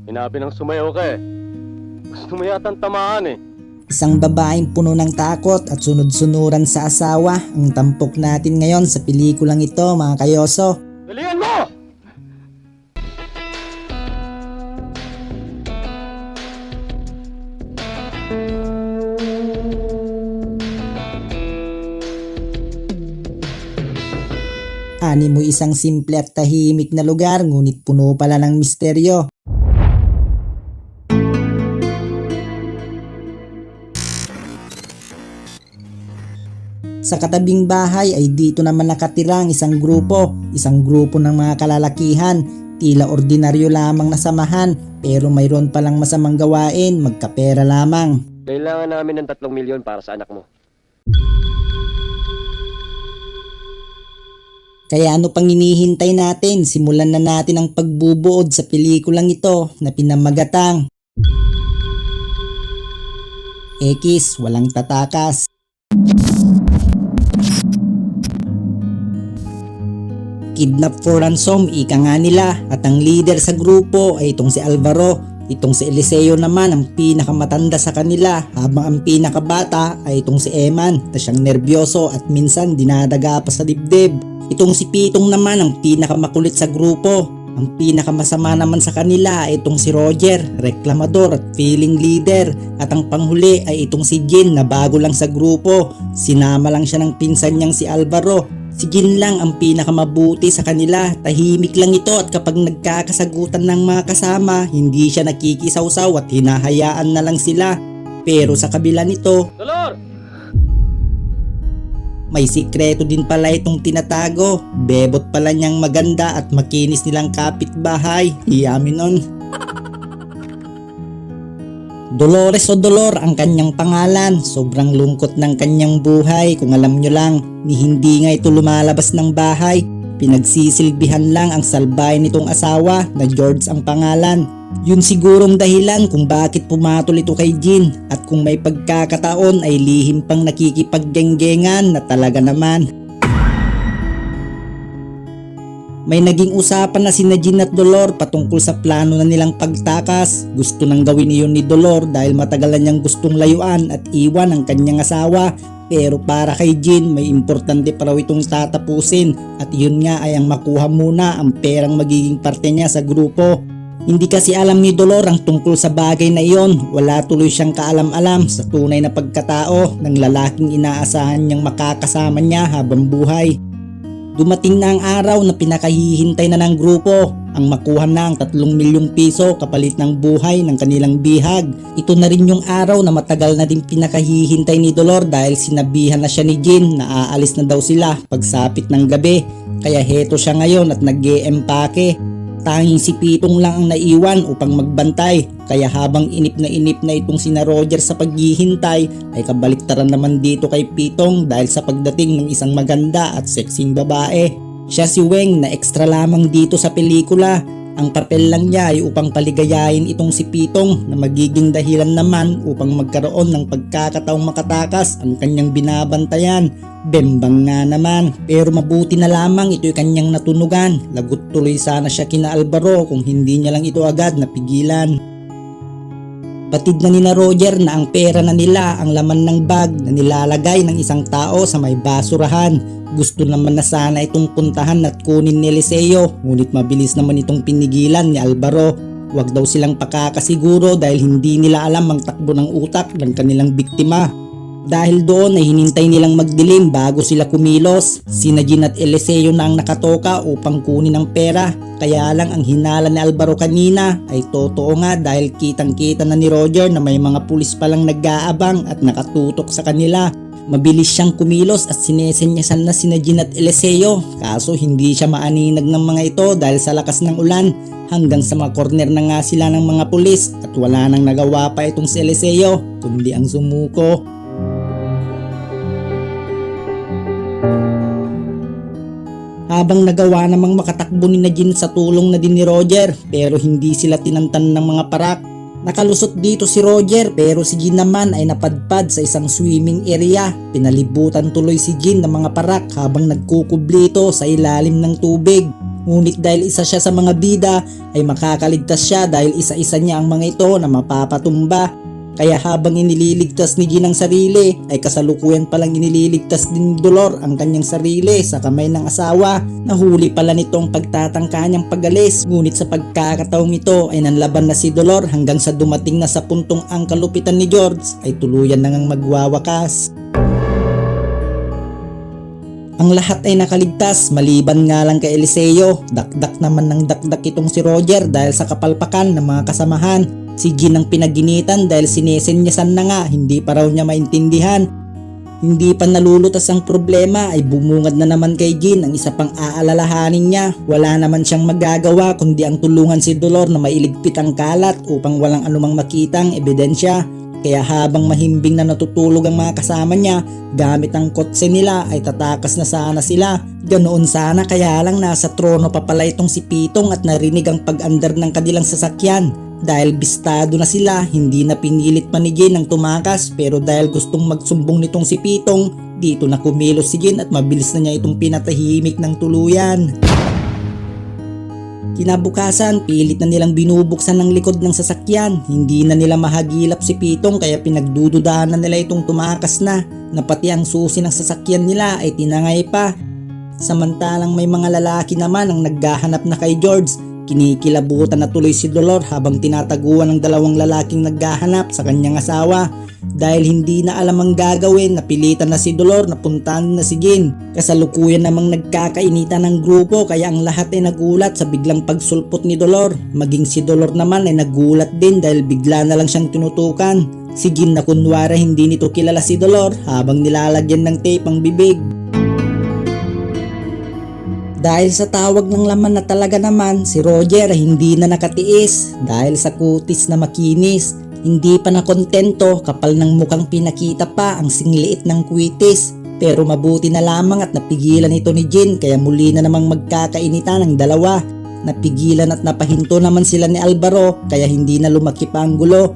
Hinabi ng sumayaw ka eh. Gusto mo yatang tamaan eh. Isang babaeng puno ng takot at sunod-sunuran sa asawa ang tampok natin ngayon sa pelikulang ito, mga kayoso. Dalihan mo! Ani mo isang simple at tahimik na lugar ngunit puno pala ng misteryo. Sa katabing bahay ay dito naman nakatira ang isang grupo ng mga kalalakihan, tila ordinaryo lamang na samahan pero mayroon palang masamang gawain, magkapera lamang. Kailangan namin ng 3 milyon para sa anak mo. Kaya ano pang hinihintay natin, simulan na natin ang pagbubuod sa pelikulang ito na pinamagatang X Walang Tatakas. Kidnap for ransom, ika nga nila, at ang leader sa grupo ay itong si Alvaro. Itong si Eliseo naman ang pinakamatanda sa kanila, habang ang pinakabata ay itong si Eman na siyang nerbyoso at minsan dinadaga pa sa dibdib. Itong si Pitong naman ang pinakamakulit sa grupo. Ang pinakamasama naman sa kanila ay itong si Roger, reklamador at feeling leader. At ang panghuli ay itong si Jin na bago lang sa grupo. Sinama lang siya ng pinsan niyang si Alvaro. Si Jin lang ang pinakamabuti sa kanila, tahimik lang ito at kapag nagkakasagutan ng mga kasama, hindi siya nakikisawsaw at hinahayaan na lang sila. Pero sa kabila nito, Dolor! may sikreto din pala itong tinatago. Bebot pala niyang maganda at makinis nilang kapitbahay. Iyamin nun. Dolores o Dolor ang kanyang pangalan. Sobrang lungkot ng kanyang buhay. Kung alam nyo lang, ni hindi nga ito lumalabas ng bahay. Pinagsisilbihan lang ang salbay nitong asawa na George ang pangalan. Yun sigurong dahilan kung bakit pumatol ito kay Jin. At kung may pagkakataon ay lihim pang nakikipaggenggengan na talaga naman. May naging usapan na sina Jin at Dolor patungkol sa plano na nilang pagtakas. Gusto nang gawin iyon ni Dolor dahil matagal na niyang gustong layuan at iwan ang kanyang asawa. Pero para kay Jin, may importante pa raw itong tatapusin at yun nga ay ang makuha muna ang perang magiging parte niya sa grupo. Hindi kasi alam ni Dolor ang tungkol sa bagay na iyon. Wala tuloy siyang kaalam-alam sa tunay na pagkatao ng lalaking inaasahan niyang makakasama niya habang buhay. Dumating na ang araw na pinakahihintay na ng grupo, ang makuha na ang 3 milyong piso kapalit ng buhay ng kanilang bihag. Ito na rin yung araw na matagal na din pinakahihintay ni Dolor dahil sinabihan na siya ni Jin na aalis na daw sila pagsapit ng gabi. Kaya heto siya ngayon at nag-e-empake. Tanging si Pitong lang ang naiwan upang magbantay. Kaya habang inip na itong sina Roger sa paghihintay ay kabaliktaran naman dito kay Pitong dahil sa pagdating ng isang maganda at sexing babae. Siya si Weng na extra lamang dito sa pelikula. Ang papel lang niya ay upang paligayahin itong si Pitong na magiging dahilan naman upang magkaroon ng pagkakataong makatakas ang kanyang binabantayan. Bembang nga naman, pero mabuti na lamang ito'y kanyang natunugan. Lagot tuloy sana siya kina Alvaro kung hindi niya lang ito agad napigilan. Batid na nina Roger na ang pera na nila ang laman ng bag na nilalagay ng isang tao sa may basurahan. Gusto naman na sana itong puntahan at kunin ni Eliseo, ngunit mabilis naman itong pinigilan ni Alvaro. Huwag daw silang pakakasiguro dahil hindi nila alam ang takbo ng utak ng kanilang biktima. Dahil doon ay hinintay nilang magdilim bago sila kumilos. Sina Jin at Eliseo na ang nakatoka upang kunin ang pera. Kaya lang ang hinala ni Alvaro kanina ay totoo nga dahil kitang-kita na ni Roger na may mga pulis palang nag-aabang at nakatutok sa kanila. Mabilis siyang kumilos at sinesenyasan na sina Jin at Eliseo. Kaso hindi siya maaninag ng mga ito dahil sa lakas ng ulan. Hanggang sa mga corner na nga sila ng mga pulis at wala nang nagawa pa itong si Eliseo kundi ang sumuko. Habang nagawa namang makatakbo ni Jin sa tulong na din ni Roger pero hindi sila tinantan ng mga parak. Nakalusot dito si Roger pero si Jin naman ay napadpad sa isang swimming area. Pinalibutan tuloy si Jin ng mga parak habang nagkukubli ito sa ilalim ng tubig. Ngunit dahil isa siya sa mga bida ay makakaligtas siya dahil isa-isa niya ang mga ito na mapapatumba. Kaya habang inililigtas ni Jean ang sarili ay kasalukuyan palang inililigtas din ni Dolor ang kanyang sarili sa kamay ng asawa. Nahuli pala nitong pagtatangka niyang pagalis, ngunit sa pagkakataong ito ay nanlaban na si Dolor hanggang sa dumating na sa puntong ang kalupitan ni George ay tuluyan na ngang magwawakas. Ang lahat ay nakaligtas maliban nga lang kay Eliseo. Dakdak naman ng dakdak itong si Roger dahil sa kapalpakan ng mga kasamahan. Si Jean ang pinaginitan dahil sinesenyasan na nga hindi pa raw niya maintindihan. Hindi pa nalulutas ang problema ay bumungad na naman kay Jean ang isa pang aalalahanin niya. Wala naman siyang magagawa kundi ang tulungan si Dolor na mailigpit ang kalat upang walang anumang makitang ebidensya. Kaya habang mahimbing na natutulog ang mga kasama niya, gamit ang kotse nila ay tatakas na sana sila. Ganoon sana kaya lang nasa trono pa pala itong si Pitong at narinig ang pag-andar ng kanilang sasakyan. Dahil bistado na sila, hindi na pinilit pa ni Jean ang tumakas pero dahil gustong magsumbong nitong si Pitong, dito na kumilos si Jean at mabilis na niya itong pinatahimik ng tuluyan. Kinabukasan, pilit na nilang binubuksan ng likod ng sasakyan. Hindi na nila mahagilap si Pitong kaya pinagdududahan na nila itong tumakas na pati ang susi ng sasakyan nila ay tinangay pa. Samantalang may mga lalaki naman ang naghahanap na kay George. Kinikilabutan na tuloy si Dolor habang tinataguan ng dalawang lalaking naghahanap sa kanyang asawa. Dahil hindi na alam ang gagawin, napilitan na si Dolor na puntahan na si Jean. Kasalukuyan namang nagkakainitan ng grupo kaya ang lahat ay nagulat sa biglang pagsulpot ni Dolor. Maging si Dolor naman ay nagulat din dahil bigla na lang siyang tinutukan. Si Jean na kunwari hindi nito kilala si Dolor habang nilalagyan ng tape ang bibig. Dahil sa tawag ng laman na talaga naman, si Roger ay hindi na nakatiis dahil sa kutis na makinis. Hindi pa nakontento, kapal ng mukhang pinakita pa ang singliit ng kwitis. Pero mabuti na lamang at napigilan ito ni Jean kaya muli na namang magkakainitan ang dalawa. Napigilan at napahinto naman sila ni Alvaro kaya hindi na lumaki pa ang gulo.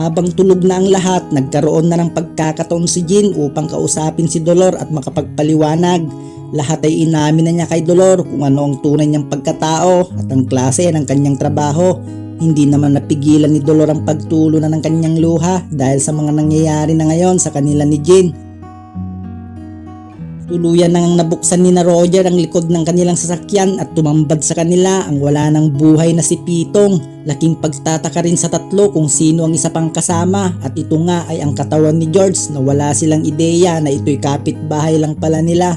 Habang tulog na ang lahat, nagkaroon na ng pagkakataon si Jean upang kausapin si Dolor at makapagpaliwanag. Lahat ay inamin na niya kay Dolor kung ano ang tunay niyang pagkatao at ang klase ng kanyang trabaho. Hindi naman napigilan ni Dolor ang pagtulo na ng kanyang luha dahil sa mga nangyayari na ngayon sa kanila ni Jean. Tuluyan nang nabuksan ni na Roger ang likod ng kanilang sasakyan at tumambad sa kanila ang wala ng buhay na si Pitong. Laking pagtataka rin sa tatlo kung sino ang isa pang kasama at ito nga ay ang katawan ni George na wala silang ideya na ito'y kapitbahay lang pala nila.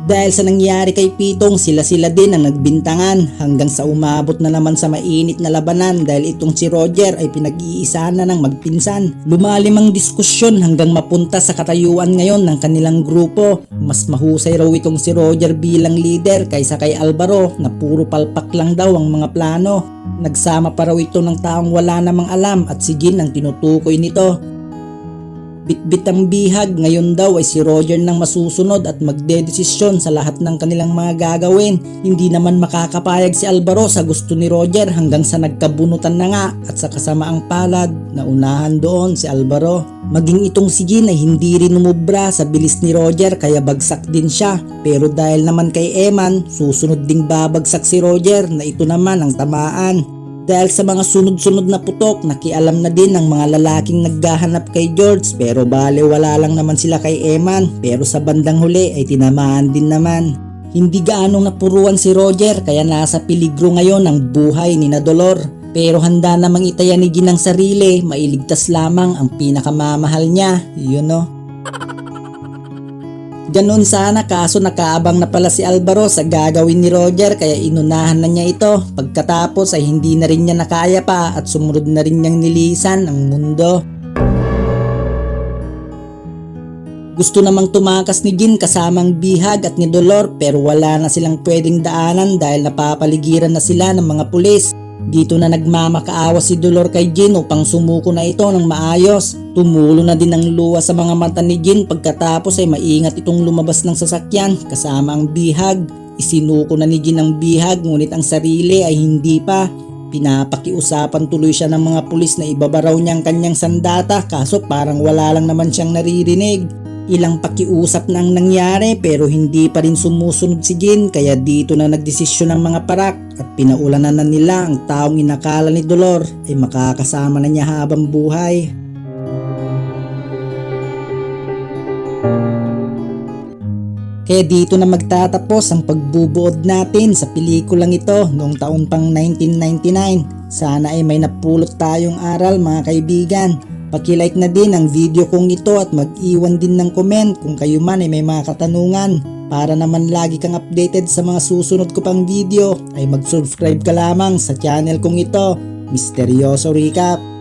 Dahil sa nangyari kay Pitong, sila din ang nagbintangan hanggang sa umabot na naman sa mainit na labanan dahil itong si Roger ay pinag-iisahan na ng magpinsan. Lumalim ang diskusyon hanggang mapunta sa katayuan ngayon ng kanilang grupo. Mas mahusay raw itong si Roger bilang leader kaysa kay Alvaro na puro palpak lang daw ang mga plano. Nagsama pa raw ito ng taong wala namang alam at si Jean ang tinutukoy nito. Bitbit ang bihag, ngayon daw ay si Roger nang masusunod at magdedesisyon sa lahat ng kanilang mga gagawin. Hindi naman makakapayag si Alvaro sa gusto ni Roger hanggang sa nagkabunutan na nga at sa kasamaang palad na unahan doon si Alvaro. Maging itong si Jean ay hindi rin umubra sa bilis ni Roger kaya bagsak din siya. Pero dahil naman kay Eman, susunod ding babagsak si Roger na ito naman ang tamaan. Dahil sa mga sunod-sunod na putok, nakialam na din ng mga lalaking naghahanap kay George pero bale wala lang naman sila kay Eman pero sa bandang huli ay tinamaan din naman. Hindi gaanong napuruan si Roger kaya nasa peligro ngayon ang buhay ni na Dolor. Pero handa namang itaya ni Jean ang sarili, mailigtas lamang ang pinakamamahal niya, yun no. Ganon sana kaso nakaabang na pala si Alvaro sa gagawin ni Roger kaya inunahan na niya ito. Pagkatapos ay hindi na rin niya nakaya pa at sumunod na rin niyang nilisan ang mundo. Gusto namang tumakas ni Jean kasamang bihag at ni Dolor pero wala na silang pwedeng daanan dahil napapaligiran na sila ng mga pulis. Dito na nagmamakaawa si Dolor kay Jean upang sumuko na ito ng maayos. Tumulo na din ang luha sa mga mata ni Jean pagkatapos ay maingat itong lumabas ng sasakyan kasama ang bihag. Isinuko na ni Jean ang bihag ngunit ang sarili ay hindi pa. Pinapakiusapan tuloy siya ng mga pulis na ibabaraw niya ang kanyang sandata kaso parang wala lang naman siyang naririnig. Ilang pakiusap na ang nangyari pero hindi pa rin sumusunod si Jin, kaya dito na nagdesisyon ang mga parak at pinaulanan na nila ang taong inakala ni Dolor ay makakasama na niya habang buhay. Kaya dito na magtatapos ang pagbubuod natin sa pelikulang ito noong taon pang 1999. Sana ay may napulot tayong aral mga kaibigan. Paki-like na din ang video kong ito at mag-iwan din ng comment kung kayo man ay may mga katanungan. Para naman lagi kang updated sa mga susunod ko pang video ay mag-subscribe ka lamang sa channel kong ito, Misteryoso Recap.